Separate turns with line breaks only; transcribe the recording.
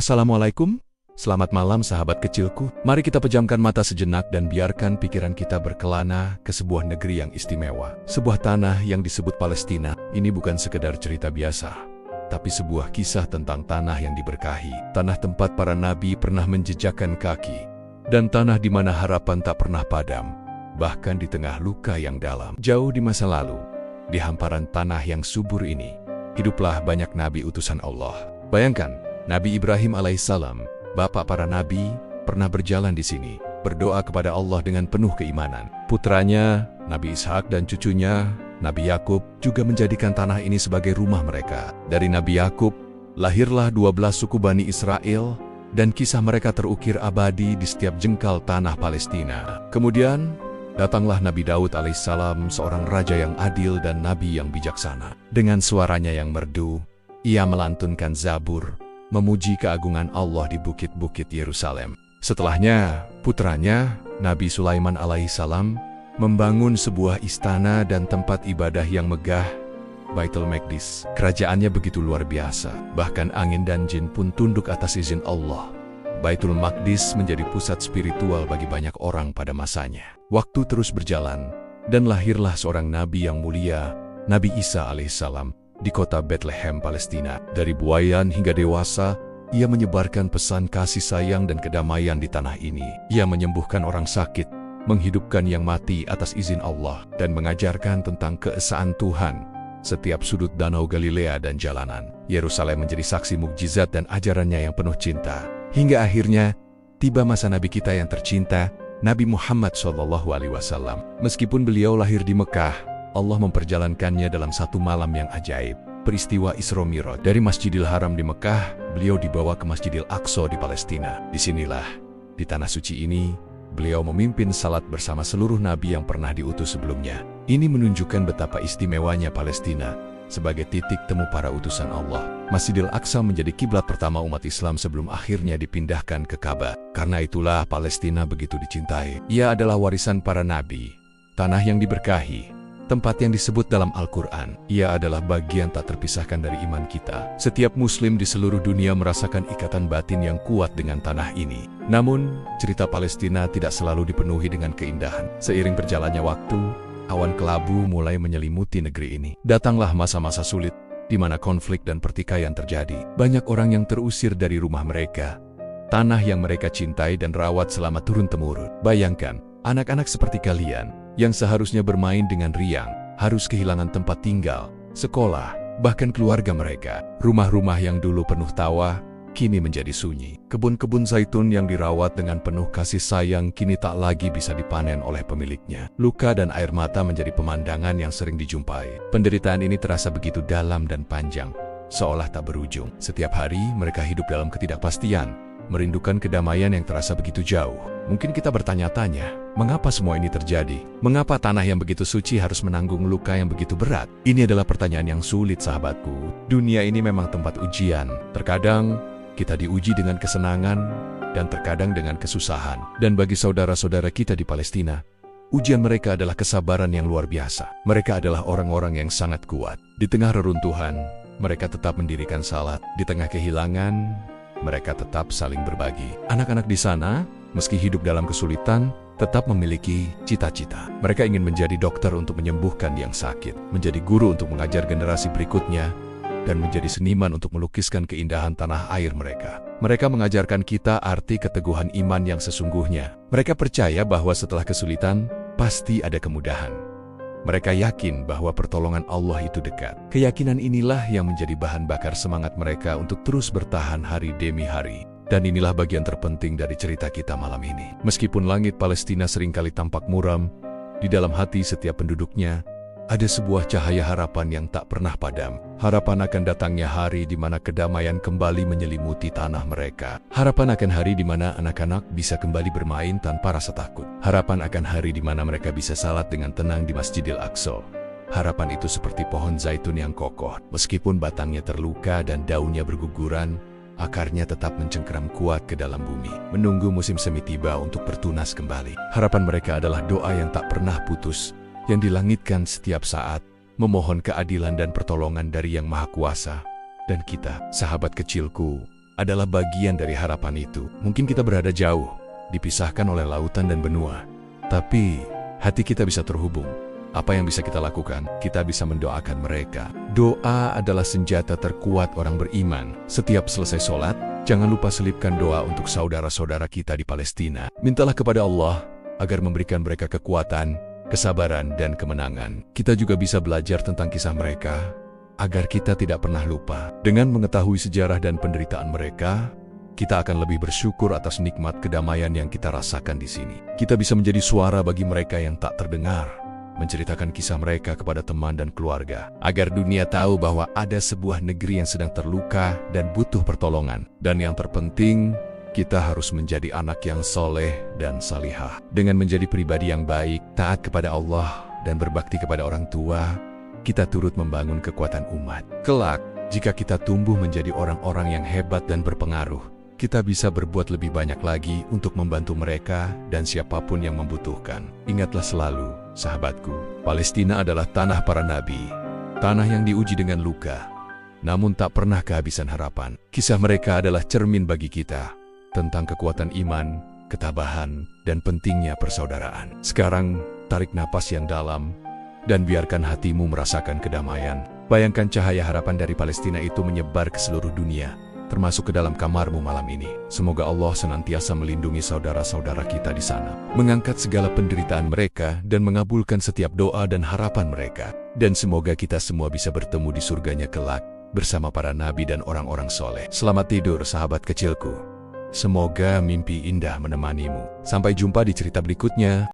Assalamualaikum, selamat malam sahabat kecilku. Mari kita pejamkan mata sejenak dan biarkan pikiran kita berkelana ke sebuah negeri yang istimewa. Sebuah tanah yang disebut Palestina. Ini bukan sekedar cerita biasa, tapi sebuah kisah tentang tanah yang diberkahi. Tanah tempat para nabi pernah menjejakkan kaki. Dan tanah di mana harapan tak pernah padam, bahkan di tengah luka yang dalam. Jauh di masa lalu, di hamparan tanah yang subur ini, hiduplah banyak nabi utusan Allah. Bayangkan, Nabi Ibrahim alaihissalam, bapak para nabi, pernah berjalan di sini, berdoa kepada Allah dengan penuh keimanan. Putranya, Nabi Ishak dan cucunya, Nabi Yakub, juga menjadikan tanah ini sebagai rumah mereka. Dari Nabi Yakub, lahirlah 12 suku Bani Israel, dan kisah mereka terukir abadi di setiap jengkal tanah Palestina. Kemudian, datanglah Nabi Daud alaihissalam, seorang raja yang adil dan nabi yang bijaksana. Dengan suaranya yang merdu, ia melantunkan Zabur, memuji keagungan Allah di bukit-bukit Yerusalem. Setelahnya, putranya, Nabi Sulaiman alaihissalam, membangun sebuah istana dan tempat ibadah yang megah, Baitul Maqdis. Kerajaannya begitu luar biasa, bahkan angin dan jin pun tunduk atas izin Allah. Baitul Maqdis menjadi pusat spiritual bagi banyak orang pada masanya. Waktu terus berjalan, dan lahirlah seorang nabi yang mulia, Nabi Isa alaihissalam, di kota Bethlehem, Palestina. Dari buayan hingga dewasa, ia menyebarkan pesan kasih sayang dan kedamaian di tanah ini. Ia menyembuhkan orang sakit, menghidupkan yang mati atas izin Allah, dan mengajarkan tentang keesaan Tuhan setiap sudut danau Galilea dan jalanan. Yerusalem menjadi saksi mukjizat dan ajarannya yang penuh cinta. Hingga akhirnya, tiba masa Nabi kita yang tercinta, Nabi Muhammad SAW. Meskipun beliau lahir di Mekah, Allah memperjalankannya dalam satu malam yang ajaib. Peristiwa Isra Mi'raj. Dari Masjidil Haram di Mekah, beliau dibawa ke Masjidil Aqsa di Palestina. Disinilah, di tanah suci ini, beliau memimpin salat bersama seluruh nabi yang pernah diutus sebelumnya. Ini menunjukkan betapa istimewanya Palestina sebagai titik temu para utusan Allah. Masjidil Aqsa menjadi kiblat pertama umat Islam sebelum akhirnya dipindahkan ke Ka'bah. Karena itulah Palestina begitu dicintai. Ia adalah warisan para nabi, tanah yang diberkahi, tempat yang disebut dalam Al-Quran. Ia adalah bagian tak terpisahkan dari iman kita. Setiap muslim di seluruh dunia merasakan ikatan batin yang kuat dengan tanah ini. Namun, cerita Palestina tidak selalu dipenuhi dengan keindahan. Seiring berjalannya waktu, awan kelabu mulai menyelimuti negeri ini. Datanglah masa-masa sulit, di mana konflik dan pertikaian terjadi. Banyak orang yang terusir dari rumah mereka, tanah yang mereka cintai dan rawat selama turun-temurun. Bayangkan, anak-anak seperti kalian, yang seharusnya bermain dengan riang, harus kehilangan tempat tinggal, sekolah, bahkan keluarga mereka. Rumah-rumah yang dulu penuh tawa, kini menjadi sunyi. Kebun-kebun zaitun yang dirawat dengan penuh kasih sayang kini tak lagi bisa dipanen oleh pemiliknya. Luka dan air mata menjadi pemandangan yang sering dijumpai. Penderitaan ini terasa begitu dalam dan panjang, seolah tak berujung. Setiap hari mereka hidup dalam ketidakpastian, merindukan kedamaian yang terasa begitu jauh. Mungkin kita bertanya-tanya, mengapa semua ini terjadi? Mengapa tanah yang begitu suci harus menanggung luka yang begitu berat? Ini adalah pertanyaan yang sulit, sahabatku. Dunia ini memang tempat ujian. Terkadang kita diuji dengan kesenangan, dan terkadang dengan kesusahan. Dan bagi saudara-saudara kita di Palestina, ujian mereka adalah kesabaran yang luar biasa. Mereka adalah orang-orang yang sangat kuat. Di tengah reruntuhan, mereka tetap mendirikan salat. Di tengah kehilangan, mereka tetap saling berbagi. Anak-anak di sana, meski hidup dalam kesulitan, tetap memiliki cita-cita. Mereka ingin menjadi dokter untuk menyembuhkan yang sakit, menjadi guru untuk mengajar generasi berikutnya, dan menjadi seniman untuk melukiskan keindahan tanah air mereka. Mereka mengajarkan kita arti keteguhan iman yang sesungguhnya. Mereka percaya bahwa setelah kesulitan, pasti ada kemudahan. Mereka yakin bahwa pertolongan Allah itu dekat. Keyakinan inilah yang menjadi bahan bakar semangat mereka untuk terus bertahan hari demi hari. Dan inilah bagian terpenting dari cerita kita malam ini. Meskipun langit Palestina seringkali tampak muram, di dalam hati setiap penduduknya ada sebuah cahaya harapan yang tak pernah padam. Harapan akan datangnya hari di mana kedamaian kembali menyelimuti tanah mereka. Harapan akan hari di mana anak-anak bisa kembali bermain tanpa rasa takut. Harapan akan hari di mana mereka bisa salat dengan tenang di Masjidil Aqsa. Harapan itu seperti pohon zaitun yang kokoh. Meskipun batangnya terluka dan daunnya berguguran, akarnya tetap mencengkeram kuat ke dalam bumi, menunggu musim semi tiba untuk bertunas kembali. Harapan mereka adalah doa yang tak pernah putus, yang dilangitkan setiap saat, memohon keadilan dan pertolongan dari Yang Maha Kuasa. Dan kita, sahabat kecilku, adalah bagian dari harapan itu. Mungkin kita berada jauh, dipisahkan oleh lautan dan benua, tapi hati kita bisa terhubung. Apa yang bisa kita lakukan? Kita bisa mendoakan mereka. Doa adalah senjata terkuat orang beriman. Setiap selesai sholat, jangan lupa selipkan doa untuk saudara-saudara kita di Palestina. Mintalah kepada Allah agar memberikan mereka kekuatan, kesabaran, dan kemenangan. Kita juga bisa belajar tentang kisah mereka, agar kita tidak pernah lupa. Dengan mengetahui sejarah dan penderitaan mereka, kita akan lebih bersyukur atas nikmat kedamaian yang kita rasakan di sini. Kita bisa menjadi suara bagi mereka yang tak terdengar, menceritakan kisah mereka kepada teman dan keluarga, agar dunia tahu bahwa ada sebuah negeri yang sedang terluka dan butuh pertolongan. Dan yang terpenting, kita harus menjadi anak yang soleh dan salihah. Dengan menjadi pribadi yang baik, taat kepada Allah, dan berbakti kepada orang tua, kita turut membangun kekuatan umat. Kelak, jika kita tumbuh menjadi orang-orang yang hebat dan berpengaruh, kita bisa berbuat lebih banyak lagi untuk membantu mereka dan siapapun yang membutuhkan. Ingatlah selalu, sahabatku, Palestina adalah tanah para nabi, tanah yang diuji dengan luka, namun tak pernah kehabisan harapan. Kisah mereka adalah cermin bagi kita tentang kekuatan iman, ketabahan, dan pentingnya persaudaraan. Sekarang, tarik napas yang dalam dan biarkan hatimu merasakan kedamaian. Bayangkan cahaya harapan dari Palestina itu menyebar ke seluruh dunia, termasuk ke dalam kamarmu malam ini. Semoga Allah senantiasa melindungi saudara-saudara kita di sana, mengangkat segala penderitaan mereka, dan mengabulkan setiap doa dan harapan mereka. Dan semoga kita semua bisa bertemu di surganya kelak, bersama para nabi dan orang-orang soleh. Selamat tidur, sahabat kecilku. Semoga mimpi indah menemanimu. Sampai jumpa di cerita berikutnya.